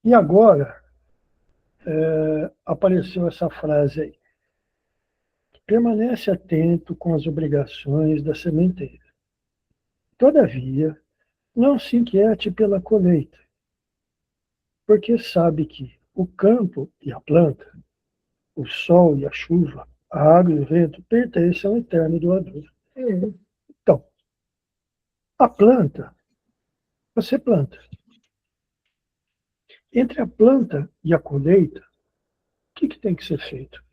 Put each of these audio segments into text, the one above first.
E agora, apareceu essa frase aí. Permanece atento com as obrigações da sementeira. Todavia, não se inquiete pela colheita, porque sabe que o campo e a planta, o sol e a chuva, a água e o vento pertencem ao eterno doador. Então, a planta, você planta. Entre a planta e a colheita, o que tem que ser feito?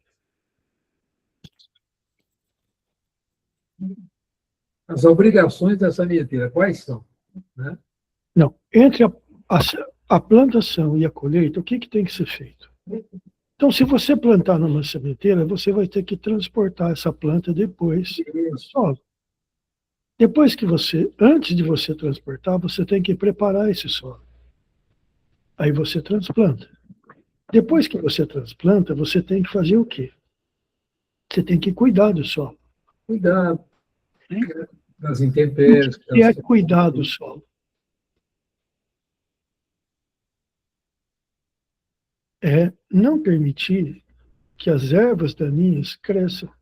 As obrigações da sementeira, quais são? Né? Não, entre a plantação e a colheita, o que tem que ser feito? Então, se você plantar numa sementeira, você vai ter que transportar essa planta depois do solo. Depois que antes de você transportar, você tem que preparar esse solo. Aí você transplanta. Depois que você transplanta, você tem que fazer o quê? Você tem que cuidar do solo. Cuidar das intempéries. O que é cuidar do solo? É não permitir que as ervas daninhas cresçam.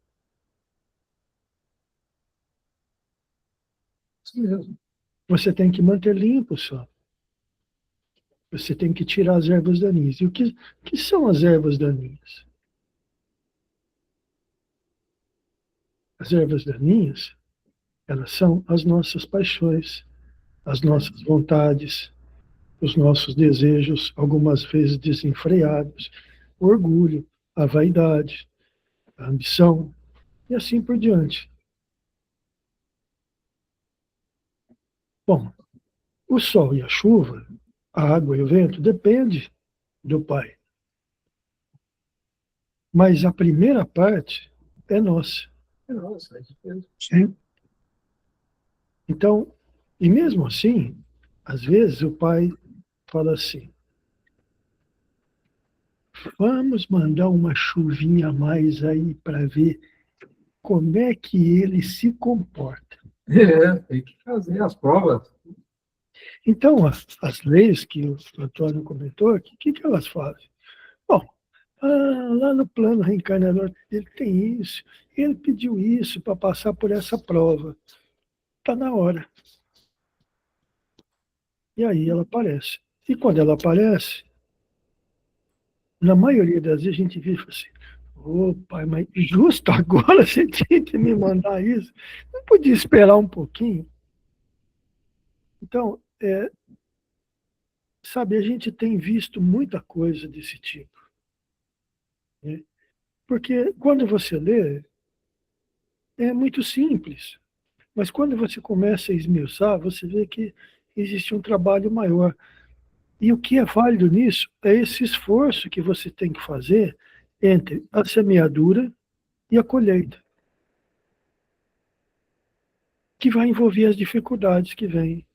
Sim. Você tem que manter limpo o solo. Você tem que tirar as ervas daninhas. E o que são as ervas daninhas? As ervas daninhas, elas são as nossas paixões, as nossas vontades, os nossos desejos, algumas vezes desenfreados, o orgulho, a vaidade, a ambição, e assim por diante. Bom, o sol e a chuva, a água e o vento, depende do Pai. Mas a primeira parte é nossa. É nossa, é diferente. Então, e mesmo assim, às vezes o pai fala assim, vamos mandar uma chuvinha a mais aí para ver como é que ele se comporta. Tem que fazer as provas. Então, as leis que o Antônio comentou, o que elas fazem? Bom, lá no plano reencarnador, ele tem isso, ele pediu isso para passar por essa prova. Está na hora. E aí ela aparece. E quando ela aparece, na maioria das vezes a gente vê e fala assim, ô pai, mas justo agora você tinha que me mandar isso? Não podia esperar um pouquinho? Então, sabe, a gente tem visto muita coisa desse tipo. Né? Porque quando você lê, é muito simples. Mas quando você começa a esmiuçar, você vê que existe um trabalho maior. E o que é válido nisso é esse esforço que você tem que fazer entre a semeadura e a colheita, que vai envolver as dificuldades que vêm,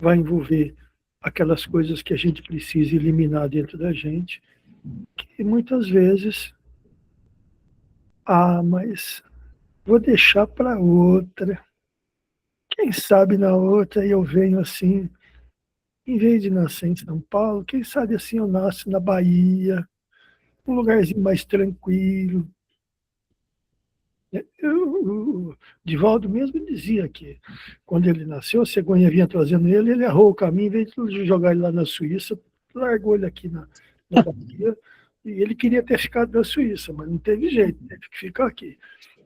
vai envolver aquelas coisas que a gente precisa eliminar dentro da gente, que muitas vezes, mas vou deixar para outra. Quem sabe na outra eu venho assim, em vez de nascer em São Paulo, quem sabe assim eu nasço na Bahia, um lugarzinho mais tranquilo. O Divaldo mesmo dizia que, quando ele nasceu, a cegonha vinha trazendo ele, ele errou o caminho, em vez de jogar ele lá na Suíça, largou ele aqui na Bahia, e ele queria ter ficado na Suíça, mas não teve jeito, teve que ficar aqui.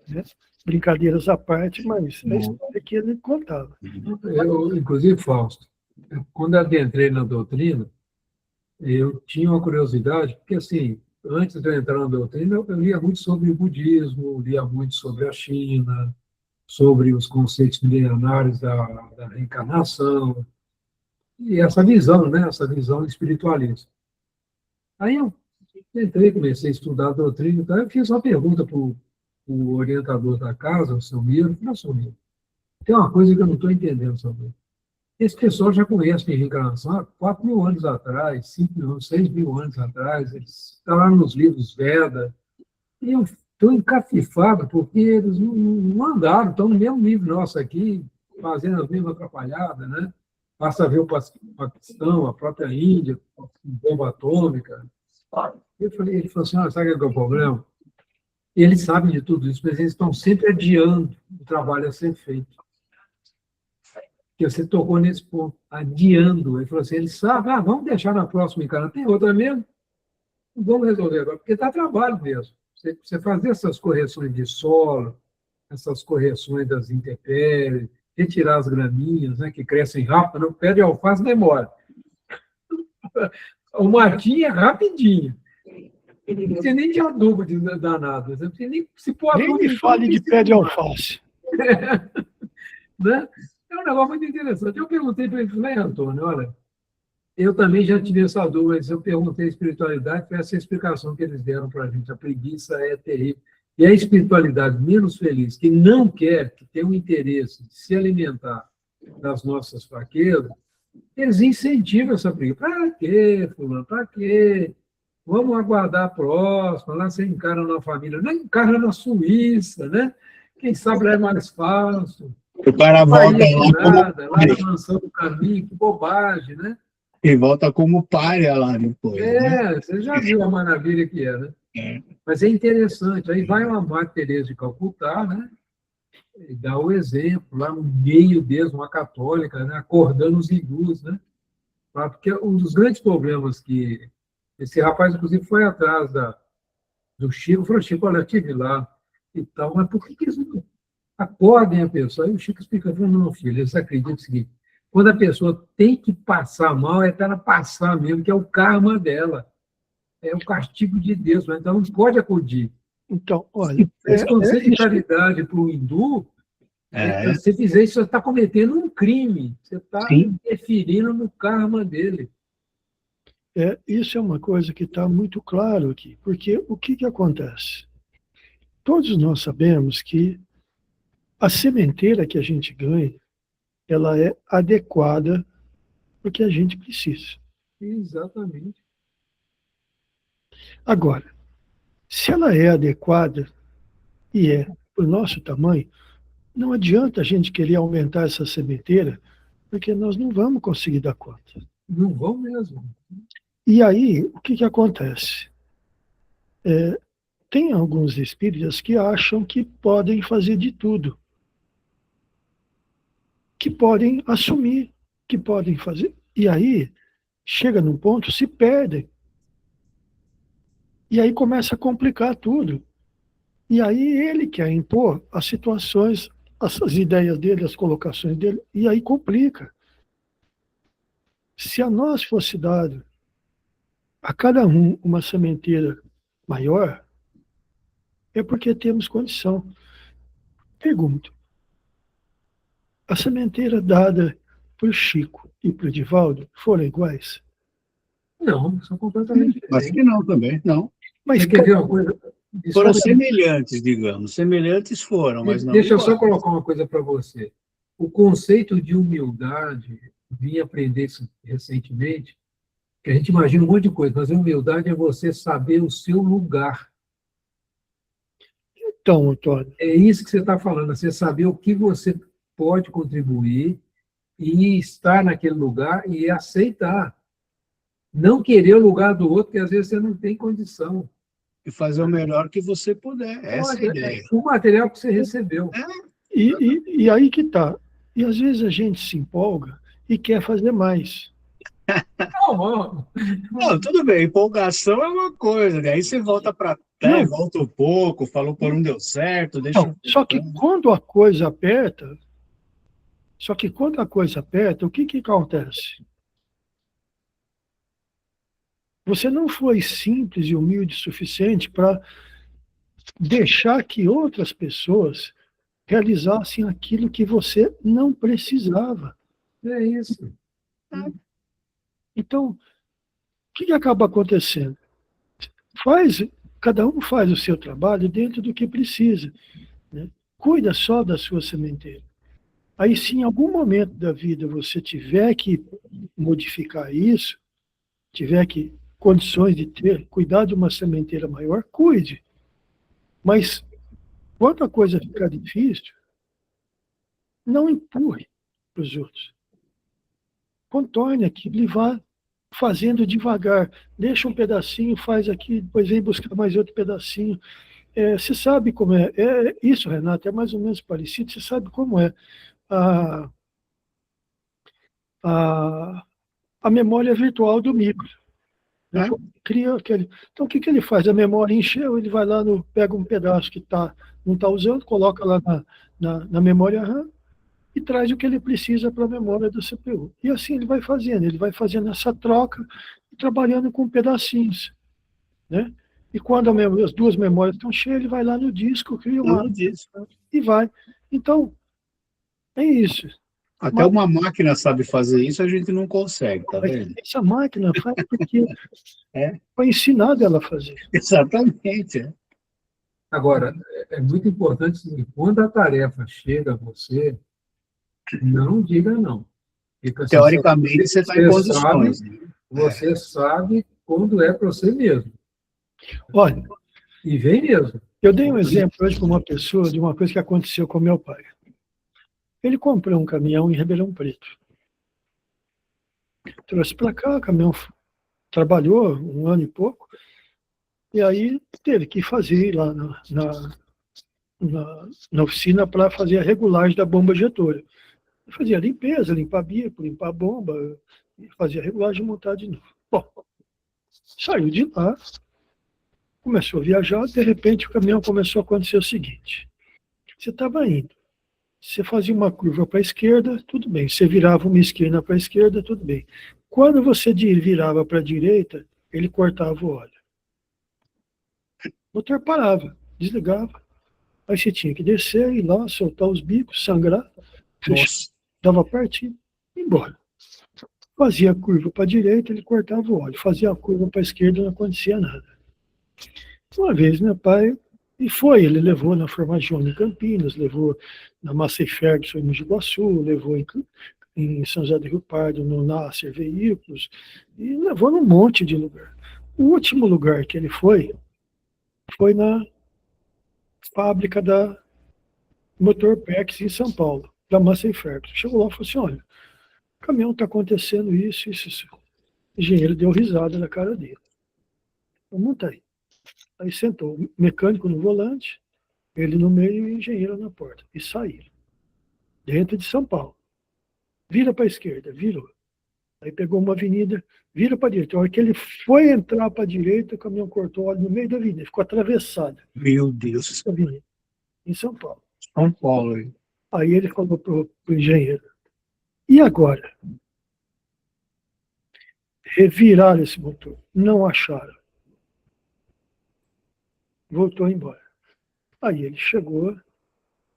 Né? Brincadeiras à parte, mas a história que ele contava. Inclusive, Fausto, quando adentrei na doutrina, eu tinha uma curiosidade, porque, assim, antes de eu entrar na doutrina, eu lia muito sobre o budismo, lia muito sobre a China, sobre os conceitos milenares da reencarnação, e essa visão, né, essa visão espiritualista. Aí eu entrei, comecei a estudar a doutrina, então eu fiz uma pergunta para o orientador da casa, o seu Miro, professor Miro, tem uma coisa que eu não estou entendendo sobre. Esse pessoal já conhece a reencarnação há 4.000 anos atrás, 5.000 anos, 6.000 anos atrás, eles estão lá nos livros Veda, e eu estou encafifado porque eles não andaram, estão no mesmo livro nosso aqui, fazendo as mesmas atrapalhadas, né? Basta ver o Paquistão, a própria Índia, com bomba atômica. Ele falou assim, sabe o que é o problema? Eles sabem de tudo isso, mas eles estão sempre adiando o trabalho a ser feito. Que você tocou nesse ponto, adiando. Ele falou assim, eles sabem, vamos deixar na próxima encarnação. Tem outra mesmo? Vamos resolver agora, porque dá trabalho mesmo. Você fazer essas correções de solo, essas correções das intempéries, retirar as graminhas, né, que crescem rápido, o pé de alface demora. O matinho é rapidinho. Não precisa nem de adubo danado. Não precisa nem se pôr Nem adubo. me fale de pé de alface. Né? É um negócio muito interessante. Eu perguntei para ele, falei, Antônio, olha, eu também já tive essa dúvida, mas eu perguntei a espiritualidade, foi essa explicação que eles deram para a gente. A preguiça é terrível. E a espiritualidade menos feliz, que não quer, que tem um interesse de se alimentar das nossas fraquezas, eles incentivam essa preguiça. Para quê, fulano? Para quê? Vamos aguardar a próxima, lá você encara na família, não encara na Suíça, né? Quem sabe lá é mais fácil. O cara volta lá nada, lá na mansão do caminho, que bobagem, né? e volta como pária lá depois. Né? Você já viu a maravilha que é, né? É. Mas é interessante. Aí vai uma Madre Teresa de Calcutá, né? E dá o exemplo, lá no meio deles, uma católica, né? Acordando os hindus, né? Porque um dos grandes problemas que esse rapaz, inclusive, foi atrás do Chico, falou, Chico, olha, eu estive lá e tal, mas por que eles não acordem a pessoa? Aí o Chico explica, falou, não, filho, eles acreditam o seguinte, quando a pessoa tem que passar mal, é para ela passar mesmo, que é o karma dela, é o castigo de Deus, então não pode acudir. Então, olha... Esse conceito de caridade para o hindu, se você fizer isso, você está cometendo um crime, você está interferindo no karma dele. Isso é uma coisa que está muito claro aqui, porque o que acontece? Todos nós sabemos que a sementeira que a gente ganha, ela é adequada para o que a gente precisa. Exatamente. Agora, se ela é adequada e é para o nosso tamanho, não adianta a gente querer aumentar essa sementeira, porque nós não vamos conseguir dar conta. Não vão mesmo. E aí, o que acontece? Tem alguns espíritas que acham que podem fazer de tudo, que podem assumir, que podem fazer. E aí, chega num ponto, se perdem. E aí começa a complicar tudo. E aí ele quer impor as situações, as ideias dele, as colocações dele, e aí complica. Se a nós fosse dado a cada um uma sementeira maior, é porque temos condição. Pergunto, a sementeira dada para o Chico e para o Divaldo foram iguais? Não, são completamente diferentes. Acho que não também, não. Mas Você quer ver uma coisa? Foram semelhantes, digamos. Semelhantes foram, mas não. Deixa eu só colocar uma coisa para você. O conceito de humildade, vim aprender isso recentemente, que a gente imagina um monte de coisa, mas a humildade é você saber o seu lugar. Então, Antônio... É isso que você está falando, você saber o que você pode contribuir e estar naquele lugar e aceitar. Não querer o lugar do outro, porque às vezes você não tem condição. E fazer o melhor que você puder. Essa é a ideia. O material que você recebeu. E aí que está. E às vezes a gente se empolga e quer fazer mais. Não, tudo bem, empolgação é uma coisa, né? Aí você volta para trás, volta um pouco, falou por não deu certo, deixa. Não, só que quando a coisa aperta, o que acontece? Você não foi simples e humilde o suficiente para deixar que outras pessoas realizassem aquilo que você não precisava. É isso. Então, o que acaba acontecendo? Cada um faz o seu trabalho dentro do que precisa. Né? Cuida só da sua sementeira. Aí, se em algum momento da vida você tiver que modificar isso, tiver que condições de cuidar de uma sementeira maior, cuide. Mas, quando a coisa ficar difícil, não empurre para os outros. contorne aquilo e vá fazendo devagar. Deixa um pedacinho, faz aqui, depois vem buscar mais outro pedacinho. Você sabe como é isso, Renato, é mais ou menos parecido. Você sabe como é a, a, a memória virtual do micro. Né? né? Cria aquele. Então, o que ele faz? A memória encheu, ele vai lá, pega um pedaço que não está usando, coloca lá na memória RAM e traz o que ele precisa para a memória do CPU. E assim ele vai fazendo essa troca e trabalhando com pedacinhos. Né? E quando as duas memórias estão cheias, ele vai lá no disco, cria uma Nada disso. e vai. Então, é isso. Até Mas, uma máquina sabe fazer isso, a gente não consegue, tá mas vendo? essa máquina faz porque É, foi ensinado ela a fazer. exatamente. É. Agora, é muito importante que quando a tarefa chega a você, não diga não. Fica assim, Teoricamente, você está em condições. Né? você sabe quando é para você mesmo. Olha, E vem mesmo. eu dei um exemplo hoje para uma pessoa de uma coisa que aconteceu com meu pai. Ele comprou um caminhão em Ribeirão Preto. Trouxe para cá, o caminhão trabalhou um ano e pouco, e aí teve que fazer lá na oficina para fazer a regulagem da bomba injetora. Fazia a limpeza, limpar bico, limpar a bomba, fazia a regulagem e montar de novo. Bom, saiu de lá, começou a viajar, de repente o caminhão começou a acontecer o seguinte: você estava indo, você fazia uma curva para a esquerda, tudo bem. Você virava uma esquina para a esquerda, tudo bem. Quando você virava para a direita, ele cortava o óleo. O motor parava, desligava. Aí você tinha que descer, ir lá, soltar os bicos, sangrar, fechar, Nossa, dava partida, e ir embora. Fazia a curva para a direita, ele cortava o óleo. Fazia a curva para a esquerda, não acontecia nada. Uma vez meu pai, ele levou na Formagione em Campinas, levou na Massey Ferguson em Mogi Guaçu, levou em São José do Rio Pardo, no Nasser Veículos, e levou num monte de lugar. O último lugar que ele foi na fábrica da Motor Pex em São Paulo, da Massey Ferguson. Chegou lá e falou assim: olha, o caminhão está acontecendo isso, isso, isso. O engenheiro deu risada na cara dele. Vamos montar aí. Aí sentou o mecânico no volante, ele no meio e o engenheiro na porta. E saíram. Dentro de São Paulo. Vira para a esquerda, virou. Aí pegou uma avenida, vira para a direita. A hora que ele foi entrar para a direita, o caminhão cortou o óleo no meio da avenida, ficou atravessado meu Deus. a avenida, em São Paulo. São Paulo. Hein? Aí ele falou para o engenheiro: e agora? Reviraram esse motor. Não acharam. Voltou embora. Aí ele chegou,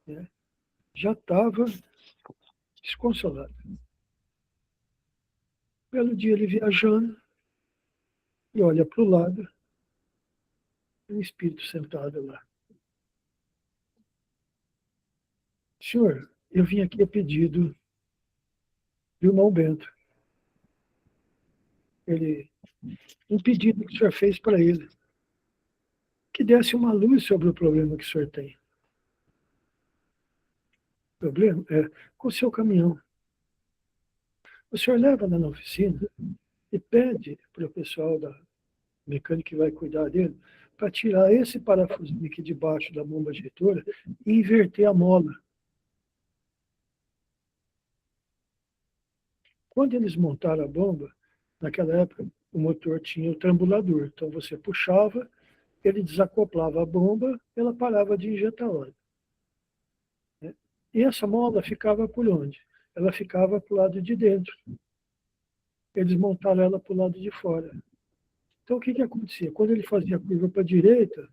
né, já estava desconsolado. Belo dia ele viajando, e olha para o lado, um espírito sentado lá. Senhor, eu vim aqui a pedido do irmão Bento. Um pedido que o senhor fez para ele, que desse uma luz sobre o problema que o senhor tem. O problema é com o seu caminhão. O senhor leva lá na oficina e pede para o pessoal da mecânica que vai cuidar dele para tirar esse parafusinho aqui debaixo da bomba injetora e inverter a mola. Quando eles montaram a bomba, naquela época o motor tinha o trambulador. Então você puxava, ele desacoplava a bomba, ela parava de injetar óleo. Né? E essa mola ficava por onde? Ela ficava para o lado de dentro. Eles montaram ela para o lado de fora. Então o que acontecia? Quando ele fazia a curva para a direita,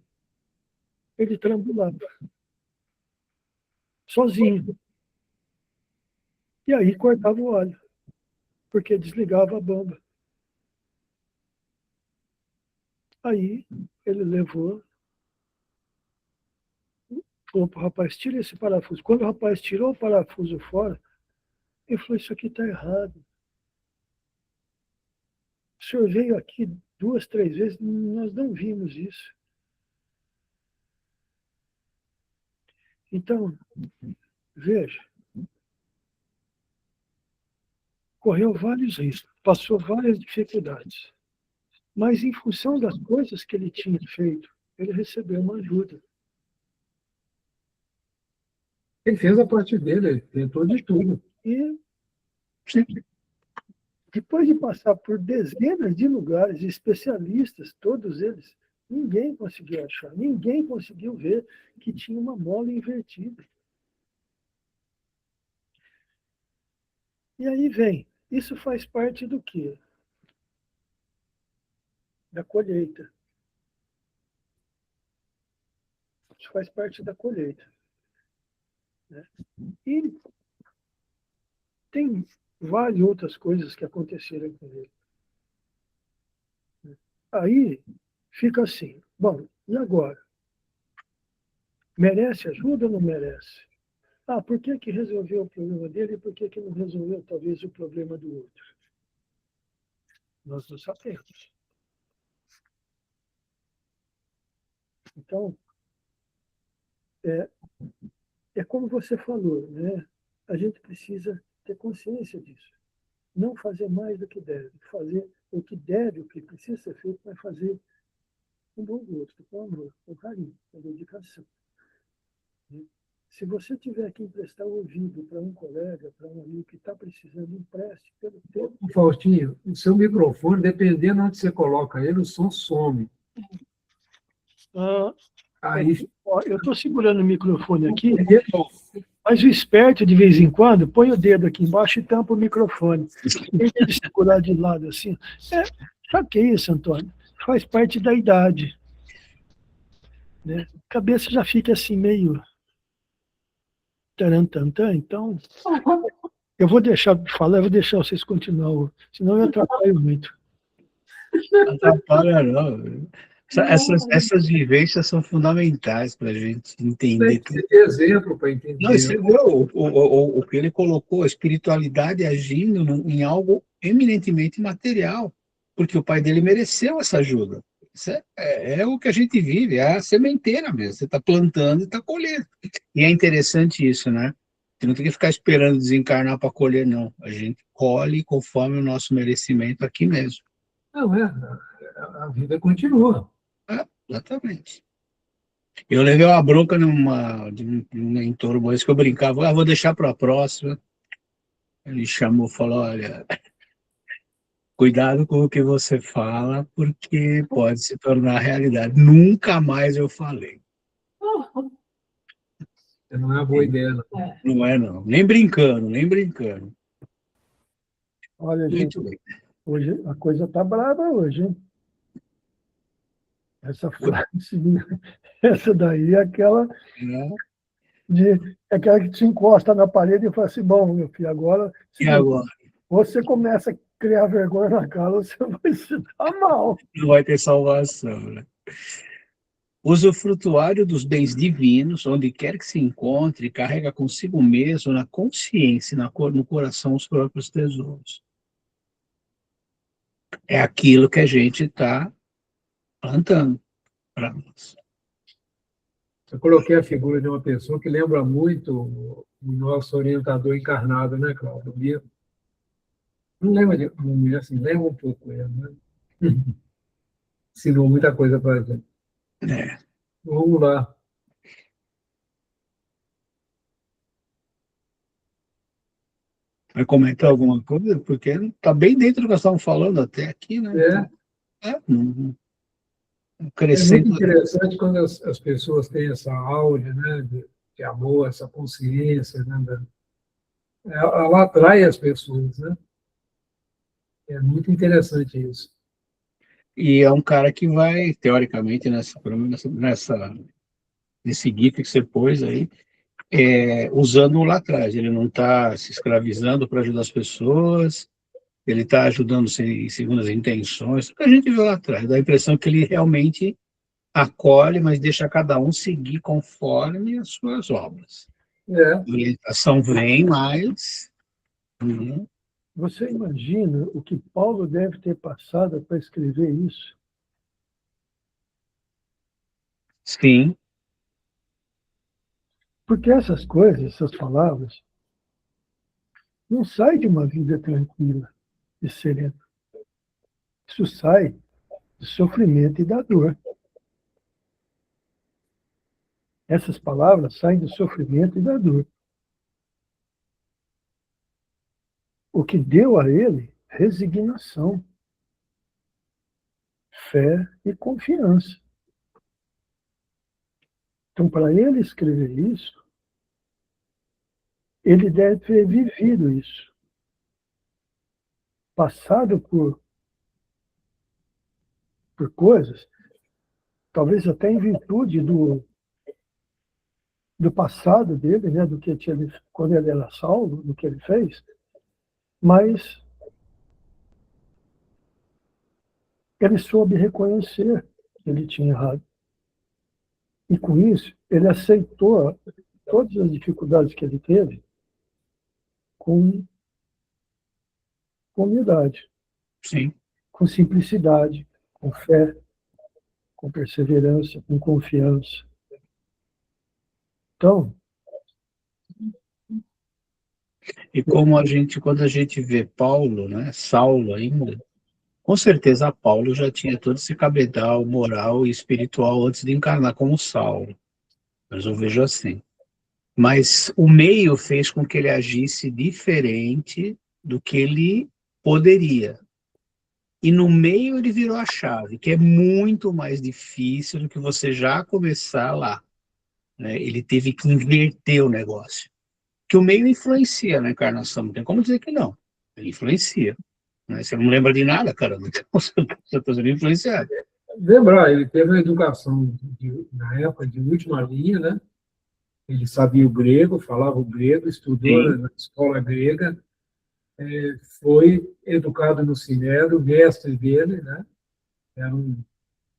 ele trambulava, sozinho. E aí cortava o óleo, porque desligava a bomba. Aí ele levou, falou para o rapaz: tira esse parafuso. Quando o rapaz tirou o parafuso fora, ele falou: isso aqui está errado. O senhor veio aqui 2, 3 vezes, nós não vimos isso. Então, veja, correu vários riscos, passou várias dificuldades. Mas, em função das coisas que ele tinha feito, ele recebeu uma ajuda. Ele fez a parte dele, ele tentou de tudo. E, depois de passar por dezenas de lugares, especialistas, todos eles, ninguém conseguiu achar, ninguém conseguiu ver que tinha uma mola invertida. E aí vem, isso faz parte do quê? Da colheita. Isso faz parte da colheita. Né? E tem várias outras coisas que aconteceram com ele. Aí fica assim, bom, e agora? Merece ajuda ou não merece? Ah, por que que resolveu o problema dele e por que que não resolveu, talvez, o problema do outro? Nós não sabemos. Então, é, é como você falou, né? A gente precisa ter consciência disso. Não fazer mais do que deve. Fazer o que deve, o que precisa ser feito, mas fazer com bom gosto, com amor, com carinho, com dedicação. Né? Se você tiver que emprestar o ouvido para um colega, para um amigo que está precisando, empreste pelo tempo. Faustinho, o seu microfone, dependendo onde você coloca ele, o som some. Aí, Eu estou segurando o microfone aqui, mas o esperto, de vez em quando, põe o dedo aqui embaixo e tampa o microfone. Em vez de segurar de lado assim. Sabe o que é isso, Antônio? Faz parte da idade. Né? A cabeça já fica assim meio tarantantã, então eu vou deixar de falar, eu vou deixar vocês continuar, senão eu atrapalho muito. Atrapalha, não. Essas vivências são fundamentais para a gente entender tem que tudo. ter exemplo para entender. Não, você viu o que ele colocou, a espiritualidade agindo em algo eminentemente material, porque o pai dele mereceu essa ajuda. Isso é o que a gente vive, é a sementeira mesmo. Você está plantando e está colhendo. E é interessante isso, né? Você não tem que ficar esperando desencarnar para colher, não. A gente colhe conforme o nosso merecimento aqui mesmo. Não, a vida continua. Exatamente. Eu levei uma bronca de um mentor uma vez que eu brincava, vou deixar para a próxima. Ele chamou e falou, olha, cuidado com o que você fala, porque pode se tornar realidade. Nunca mais eu falei. Não é uma boa ideia, não. Não é, não. Nem brincando, nem brincando. Olha, gente, Muito bem. hoje a coisa está brava hoje, hein? Essa frase, essa daí é aquela é aquela que te encosta na parede e fala assim, bom, meu filho, agora E agora? você começa a criar vergonha na cara, você vai se dar mal. Não vai ter salvação, né? Usufrutuário dos bens divinos, onde quer que se encontre, carrega consigo mesmo, na consciência, no coração, os próprios tesouros. É aquilo que a gente está plantando para nós. Eu coloquei a figura de uma pessoa que lembra muito o nosso orientador encarnado, né, Cláudio? Não lembra assim, lembra um pouco ele, né? Ensinou muita coisa para a gente. É. Vamos lá. Vai comentar alguma coisa? Porque está bem dentro do que nós estávamos falando até aqui, né? Não É muito acrescenta. interessante quando as pessoas têm essa áurea, né, de amor, essa consciência, né, ela atrai as pessoas, né? É muito interessante isso. E é um cara que vai, teoricamente, nesse GIF que você pôs aí, usando lá atrás. Ele não está se escravizando para ajudar as pessoas, ele está ajudando segundo as intenções. O que a gente viu lá atrás, dá a impressão que ele realmente acolhe, mas deixa cada um seguir conforme as suas obras. É. A orientação vem, mas... Você imagina o que Paulo deve ter passado para escrever isso? Sim. Porque essas coisas, essas palavras, não sai de uma vida tranquila e serena. Isso sai do sofrimento e da dor. Essas palavras saem do sofrimento e da dor. O que deu a ele resignação, fé e confiança. Então, para ele escrever isso, ele deve ter vivido isso. Passado por coisas, talvez até em virtude do passado dele, né, do que tinha, quando ele era salvo, do que ele fez, mas ele soube reconhecer que ele tinha errado. E com isso, ele aceitou todas as dificuldades que ele teve com humildade, Sim. com simplicidade, com fé, com perseverança, com confiança. Então, E como quando a gente vê Paulo, né, Saulo ainda, com certeza Paulo já tinha todo esse cabedal moral e espiritual antes de encarnar como Saulo. Mas eu vejo assim. Mas o meio fez com que ele agisse diferente do que ele poderia. E no meio ele virou a chave, que é muito mais difícil do que você já começar lá, né? Ele teve que inverter o negócio. Que o meio influencia na encarnação, não tem como dizer que não. Ele influencia. Né? Você não lembra de nada, cara, então você está sendo influenciado. Lembrar, ele teve uma educação, na época, de última linha, né? Ele sabia o grego, falava o grego, estudou Sim. na escola grega, foi educado no Sinédrio, o mestre dele, né? Era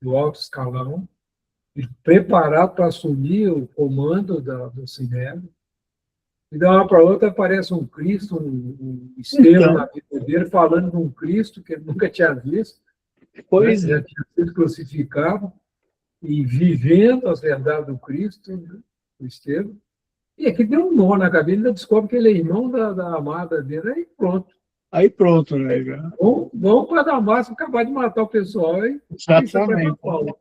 do alto escalão, e preparado para assumir o comando do Sinédrio. E de uma hora para outra aparece um Cristo, um Estevão na vida dele, falando de um Cristo que ele nunca tinha visto, Pois né? Já tinha sido crucificado, e vivendo as verdades do Cristo, né? O Estevão. E aqui deu um nó na cabeça, ele ainda descobre que ele é irmão da amada dele, aí pronto. Aí pronto, né? Vamos para Damasco acabar de matar o pessoal, hein? Exatamente. Por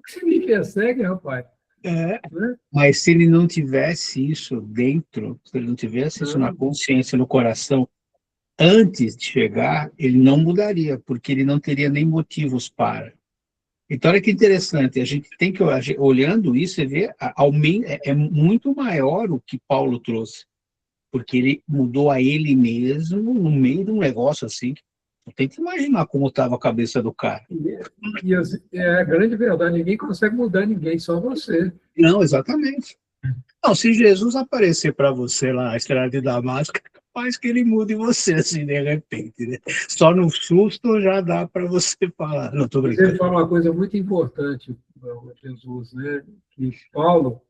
que você me persegue, rapaz? É. Né? Mas se ele não tivesse isso dentro, se ele não tivesse isso na consciência, no coração, antes de chegar, ele não mudaria, porque ele não teria nem motivos para. Então, olha que interessante, a gente tem que, olhando isso, você vê, é muito maior o que Paulo trouxe, porque ele mudou a ele mesmo no meio de um negócio assim. Tenta imaginar como estava a cabeça do cara. E é a grande verdade, ninguém consegue mudar ninguém, só você. Não, exatamente. Não, se Jesus aparecer para você lá na estrada de Damasco, é capaz que ele mude você assim de repente, né? Só no susto já dá para você falar. Não, tô brincando. Ele fala uma coisa muito importante, Jesus, né? Que Paulo,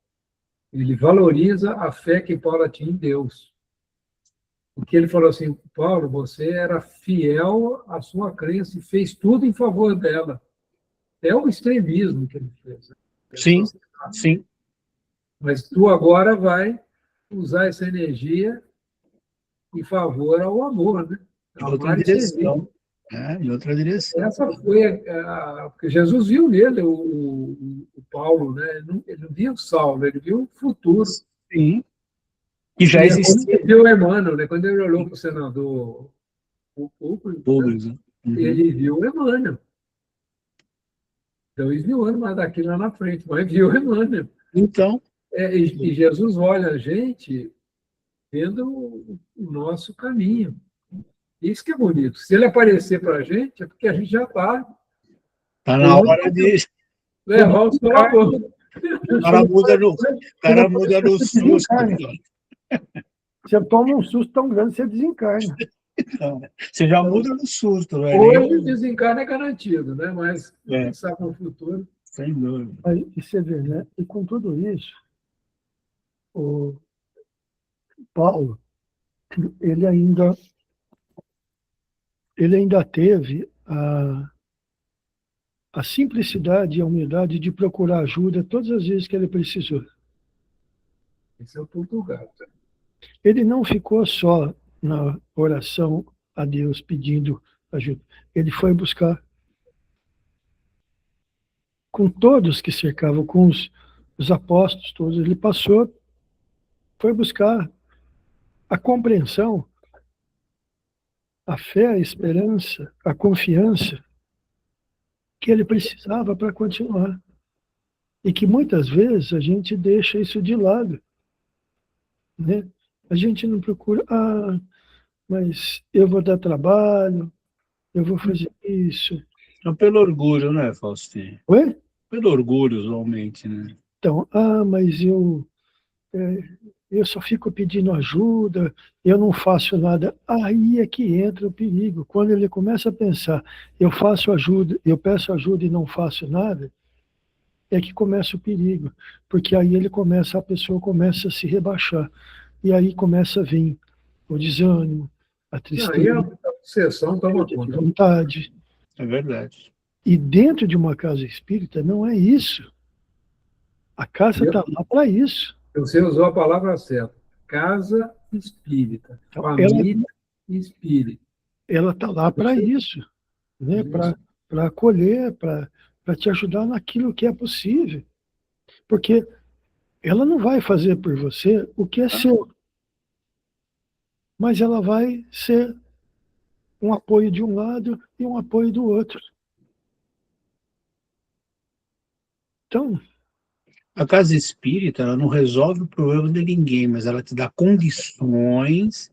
ele valoriza a fé que Paulo tinha em Deus. Porque ele falou assim, Paulo, você era fiel à sua crença e fez tudo em favor dela. É o extremismo que ele fez. Sim, sim. Mas tu agora vai usar essa energia em favor ao amor, né? Em outra direção. Em outra direção. Essa foi porque Jesus viu nele o Paulo, né? Ele não via o Saulo, ele viu o futuro. Sim. Que já existia. Ele viu o Emmanuel, né? Quando ele olhou para o senador Publius, né? Ele viu o Emmanuel. 2.000 anos mais daqui lá na frente, mas viu o Emmanuel. Então. E Jesus olha a gente vendo o nosso caminho. Isso que é bonito. Se ele aparecer para a gente, é porque a gente já está. Está na hora de levar os colaboradores. O cara muda no susto. Você toma um susto tão grande, você desencarna. Você já muda no susto, né? Hoje o desencarne é garantido, né? Mas quem sabe no futuro. Sem dúvida. E você vê, né? E com tudo isso, o Paulo, ele ainda teve a simplicidade e a humildade de procurar ajuda todas as vezes que ele precisou. Esse é o ponto gato. Ele não ficou só na oração a Deus pedindo ajuda. Ele foi buscar com todos que cercavam, com os apóstolos todos. Ele passou, foi buscar a compreensão, a fé, a esperança, a confiança que ele precisava para continuar. E que muitas vezes a gente deixa isso de lado, né? A gente não procura, mas eu vou dar trabalho, eu vou fazer isso. Então, pelo orgulho, né, Faustinho? Oi? Pelo orgulho, usualmente, né? Então, mas eu só fico pedindo ajuda, eu não faço nada. Aí é que entra o perigo. Quando ele começa a pensar, eu faço ajuda, eu peço ajuda e não faço nada, é que começa o perigo. Porque aí a pessoa começa a se rebaixar. E aí começa a vir o desânimo, a Aí tristeza, a obsessão toma a conta. vontade. É verdade. E dentro de uma casa espírita não é isso. A casa está lá para isso. Você usou a palavra certa. Casa espírita. Então, Família espírita. ela está lá para isso, né? Isso. Para acolher, para te ajudar naquilo que é possível. Porque ela não vai fazer por você o que é seu, mas ela vai ser um apoio de um lado e um apoio do outro. Então, A casa espírita, ela não resolve o problema de ninguém, mas ela te dá condições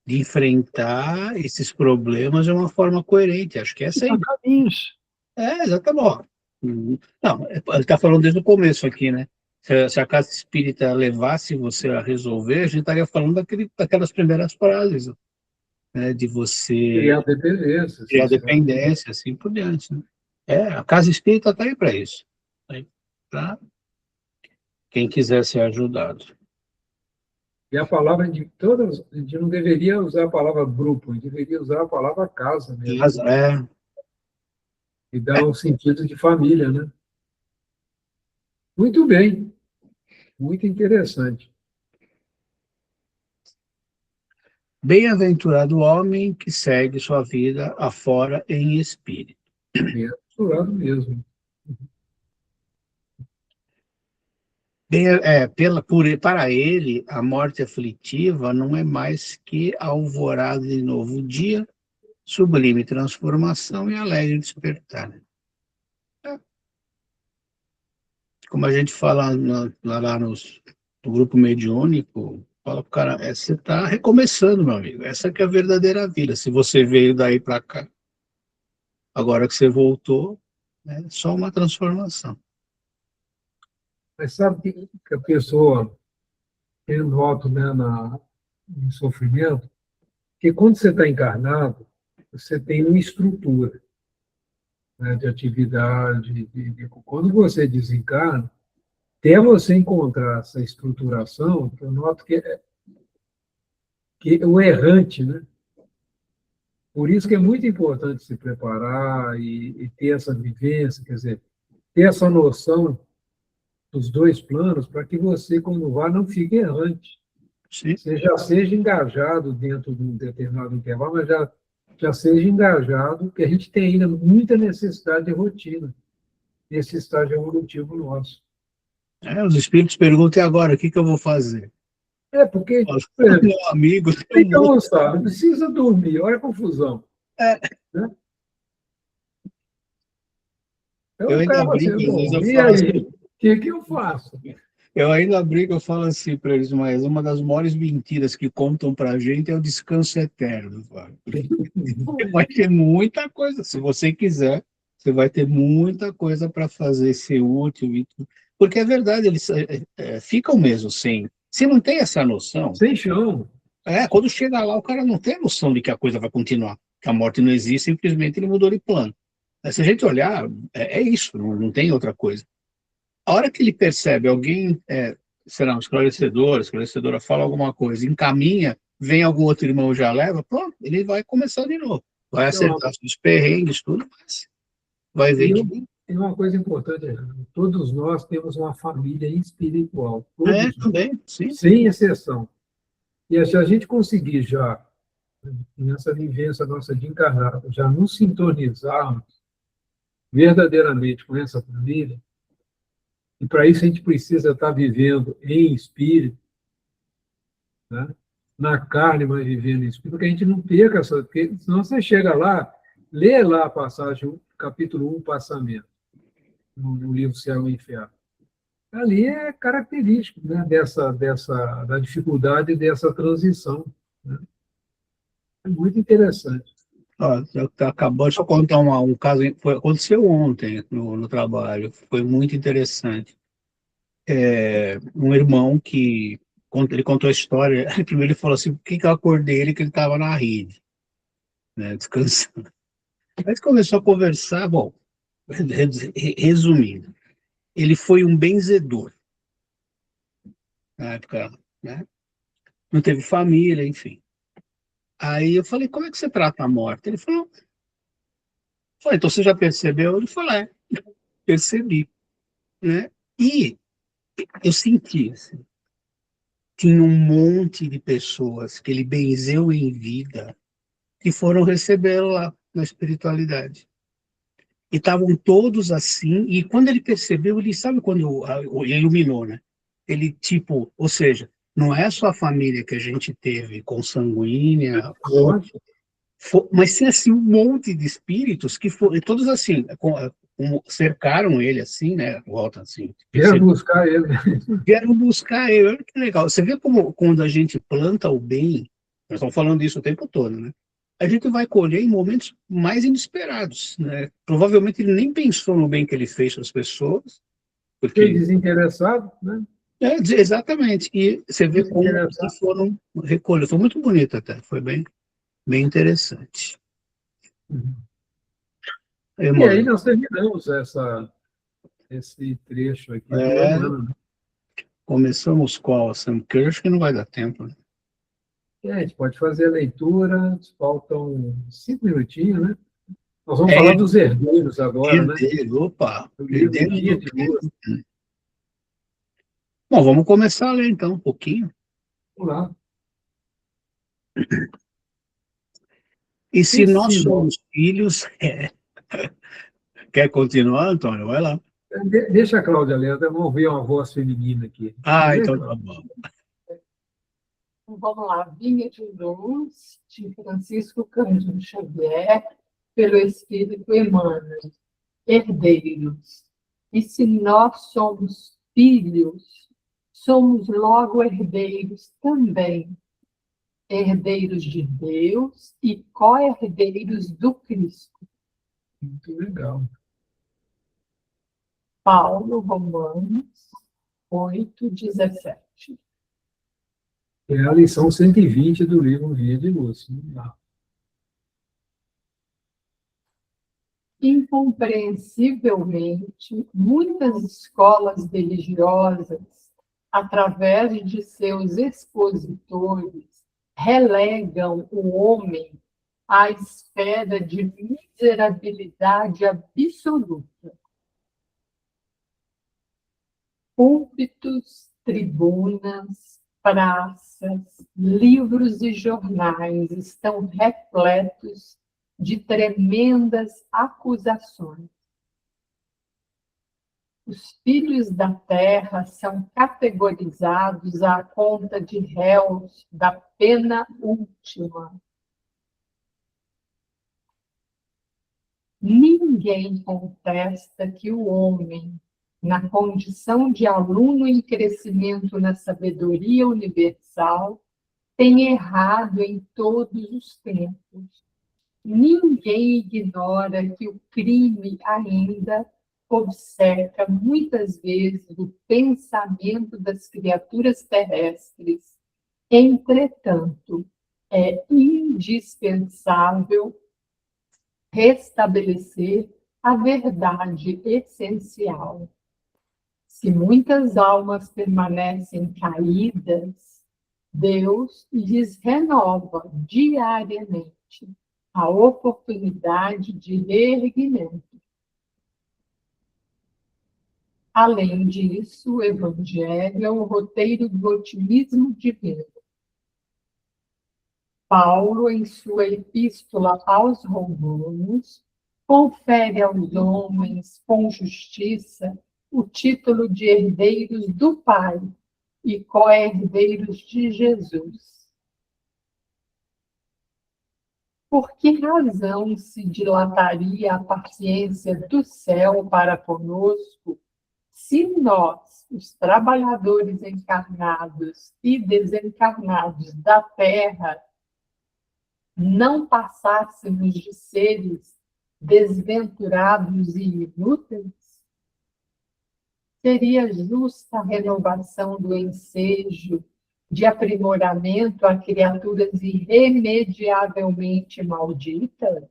de enfrentar esses problemas de uma forma coerente. Acho que essa é a há ideia. caminhos. Exatamente. Não, ele está falando desde o começo aqui, né? Se a casa espírita levasse você a resolver, a gente estaria falando daquelas primeiras frases, né? De você Criar dependência. criar dependência, assim por diante, né? A casa espírita está aí para isso. Tá aí para quem quiser ser ajudado. E a palavra de todas, a gente não deveria usar a palavra grupo, a gente deveria usar a palavra casa mesmo. Mas, E dar um sentido de família, né? Muito bem. Muito interessante. bem-aventurado o homem que segue sua vida afora em espírito. Bem misturado mesmo. Para ele, a morte aflitiva não é mais que a alvorada de novo dia, sublime transformação e alegre despertar. Como a gente fala lá no grupo mediúnico, fala para o cara, você está recomeçando, meu amigo. Essa que é a verdadeira vida. Se você veio daí para cá, agora que você voltou, é só uma transformação. Mas sabe que a pessoa, eu noto, né, no sofrimento, que quando você está encarnado, você tem uma estrutura, né, de atividade. Quando você desencarna, até você encontrar essa estruturação, eu noto que é o errante, né? Por isso que é muito importante se preparar e ter essa vivência, quer dizer, ter essa noção dos dois planos, para que você, quando vá, não fique errante. Sim. Você já seja engajado dentro de um determinado intervalo, mas já seja engajado, porque a gente tem ainda muita necessidade de rotina nesse estágio evolutivo nosso. Os espíritos perguntam, e agora, o que eu vou fazer? Porque, Meu amigo, tem que almoçar, não precisa dormir, olha a confusão. Né? Então, eu o ainda cara vai brinco, dizer, às vezes eu e falo aí, assim, o que eu faço? eu ainda brinco, eu falo assim para eles, mas uma das maiores mentiras que contam para a gente é o descanso eterno. Vai ter muita coisa, se você quiser, você vai ter muita coisa para fazer, ser útil, porque é verdade, eles ficam mesmo sem. Se não tem essa noção, Sem chão. quando chega lá, o cara não tem a noção de que a coisa vai continuar, que a morte não existe, simplesmente ele mudou de plano. Se a gente olhar, é isso, não tem outra coisa. A hora que ele percebe alguém, será um esclarecedora, fala alguma coisa, encaminha, vem algum outro irmão já leva, pronto, ele vai começar de novo. Vai acertar os perrengues, tudo, mas vai ver que... Tem uma coisa importante, todos nós temos uma família espiritual. Todos, também, sim. sem exceção. E se a gente conseguir já E nessa vivência nossa de encarnar, já nos sintonizarmos verdadeiramente com essa família, e para isso a gente precisa estar vivendo em espírito, né? Na carne, mas vivendo em espírito, porque a gente não perca essa. Porque senão você chega lá, lê lá a passagem, capítulo 1, passamento, no livro Céu e Inferno. Ali é característico, né, da dificuldade dessa transição, né? É muito interessante. Ó, acabou de contar um caso, aconteceu ontem no trabalho, foi muito interessante. Um irmão ele contou a história, primeiro ele falou assim, por que eu acordei ele que ele estava na rede, né, descansando. Aí ele começou a conversar, bom, resumindo, ele foi um benzedor na época, né? Não teve família, enfim. Aí eu falei, como é que você trata a morte? Ele falou, então você já percebeu? Ele falou, percebi, né? E eu senti, assim, tinha um monte de pessoas que ele benzeu em vida que foram recebê-lo lá na espiritualidade. E estavam todos assim, e quando ele percebeu, ele sabe quando ele iluminou, né? Ele, tipo, ou seja, não é só a família que a gente teve consanguínea, mas sim assim, um monte de espíritos que foram, todos assim, cercaram ele assim, né? Volta assim. Quero buscar ele. Vieram buscar ele, olha que legal. Você vê como quando a gente planta o bem, nós estamos falando isso o tempo todo, né? A gente vai colher em momentos mais inesperados, né? Provavelmente ele nem pensou no bem que ele fez para as pessoas, Ser porque desinteressado, né? exatamente. E você vê como eles foram recolhidos. Foi muito bonito até, foi bem interessante. Uhum. E, E aí nós terminamos esse trecho aqui do Emmanuel, né? Começamos qual? Sam Kirsch, que não vai dar tempo, né? A gente pode fazer a leitura, faltam 5 minutinhos, né? Nós vamos falar dos herdeiros agora, né? Opa, Do livro herdeiros Guia do de Luz. Bom, vamos começar a ler então um pouquinho. Vamos lá. E se nós somos filhos, quer continuar, Antônio? Vai lá. Deixa a Cláudia ler, vamos ouvir uma voz feminina aqui. Então tá bom. Vamos lá, Vinha de Luz, de Francisco Cândido Xavier, pelo Espírito Emmanuel, herdeiros. E se nós somos filhos, somos logo herdeiros também, herdeiros de Deus e co-herdeiros do Cristo. Muito legal. Paulo, Romanos 8:17. É a lição 120 do livro Guia de Luz. Vamos lá. Incompreensivelmente, muitas escolas religiosas, através de seus expositores, relegam o homem à esfera de miserabilidade absoluta. Púlpitos, tribunas, praças, livros e jornais estão repletos de tremendas acusações. Os filhos da terra são categorizados à conta de réus da pena última. Ninguém contesta que o homem, na condição de aluno em crescimento na sabedoria universal, tem errado em todos os tempos. Ninguém ignora que o crime ainda obceca muitas vezes o pensamento das criaturas terrestres. Entretanto, é indispensável restabelecer a verdade essencial. Se muitas almas permanecem caídas, Deus lhes renova diariamente a oportunidade de reerguimento. Além disso, o Evangelho é o roteiro do otimismo divino. Paulo, em sua epístola aos Romanos, confere aos homens com justiça o título de herdeiros do Pai e co-herdeiros de Jesus. Por que razão se dilataria a paciência do céu para conosco, se nós, os trabalhadores encarnados e desencarnados da terra, não passássemos de seres desventurados e inúteis? Seria justa a renovação do ensejo de aprimoramento a criaturas irremediavelmente malditas?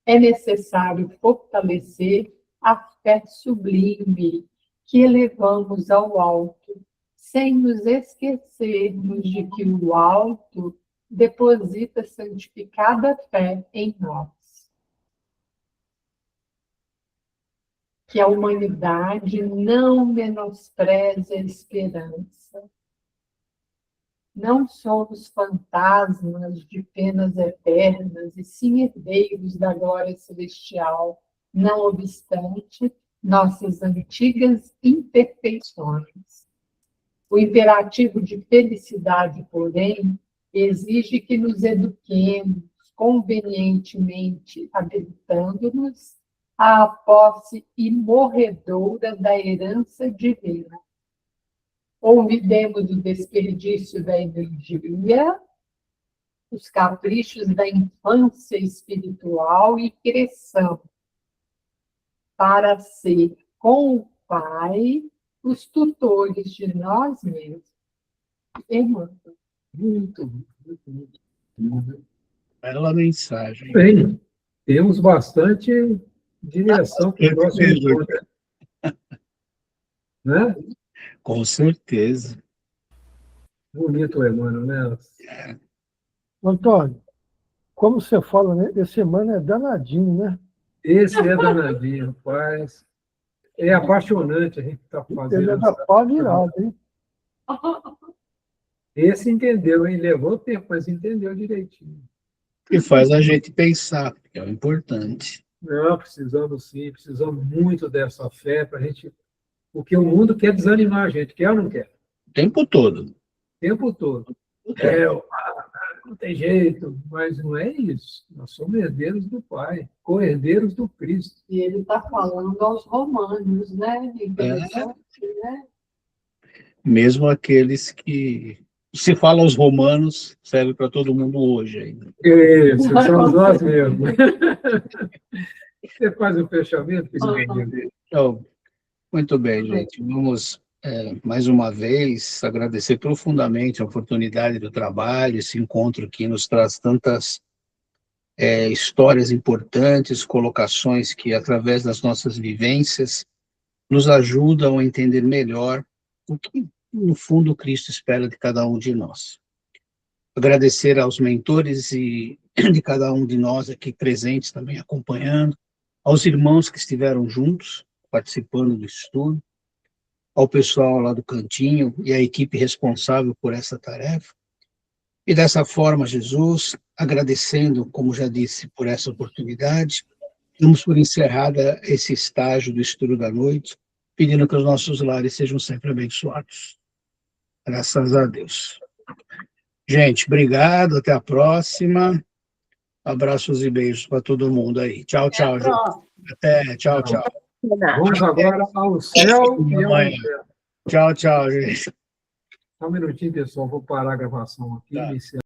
É necessário fortalecer a fé sublime que elevamos ao alto, sem nos esquecermos de que o alto deposita santificada fé em nós. Que a humanidade não menospreze a esperança. Não somos fantasmas de penas eternas, e sim herdeiros da glória celestial, não obstante nossas antigas imperfeições. O imperativo de felicidade, porém, exige que nos eduquemos convenientemente, habilitando-nos à posse imorredoura da herança divina. Olvidemos o desperdício da energia, os caprichos da infância espiritual e cresçamos para ser, com o Pai, os tutores de nós mesmos. Emmanuel. Muito, muito, muito. Bela mensagem. Bem, temos bastante direção para o próximo encontro. Né? Com certeza. Bonito, Emmanuel, né? Antônio, como você fala, né? Esse Emmanuel é danadinho, né? Esse é danadinho, rapaz. É apaixonante a gente estar fazendo. Ele é da pá virada, hein? Esse entendeu, hein? Levou tempo, mas entendeu direitinho. E faz a gente pensar, que é o importante. Não, precisamos sim, precisamos muito dessa fé para a gente. Porque o mundo quer desanimar a gente, quer ou não quer? O tempo todo. O tempo todo. Não tem jeito, mas não é isso. Nós somos herdeiros do Pai, co-herdeiros do Cristo. E ele está falando aos romanos, né? Interessante, né? Mesmo aqueles que se fala aos romanos, serve para todo mundo hoje ainda. Isso, somos nós mesmos. Você faz o fechamento? Então, muito bem, gente. Vamos, mais uma vez, agradecer profundamente a oportunidade do trabalho, esse encontro que nos traz tantas histórias importantes, colocações que, através das nossas vivências, nos ajudam a entender melhor o que, no fundo, Cristo espera de cada um de nós. Agradecer aos mentores e de cada um de nós aqui presentes também acompanhando, aos irmãos que estiveram juntos, participando do estudo, ao pessoal lá do cantinho e à equipe responsável por essa tarefa. E dessa forma, Jesus, agradecendo, como já disse, por essa oportunidade, damos por encerrada esse estágio do estudo da noite, pedindo que os nossos lares sejam sempre abençoados. Graças a Deus. Gente, obrigado, até a próxima. Abraços e beijos para todo mundo aí. Tchau, tchau, gente. Até, tchau, tchau. Vamos agora ao céu e ao inferno. Tchau, tchau, gente. Só um minutinho, pessoal. Vou parar a gravação aqui. Tá. Iniciar.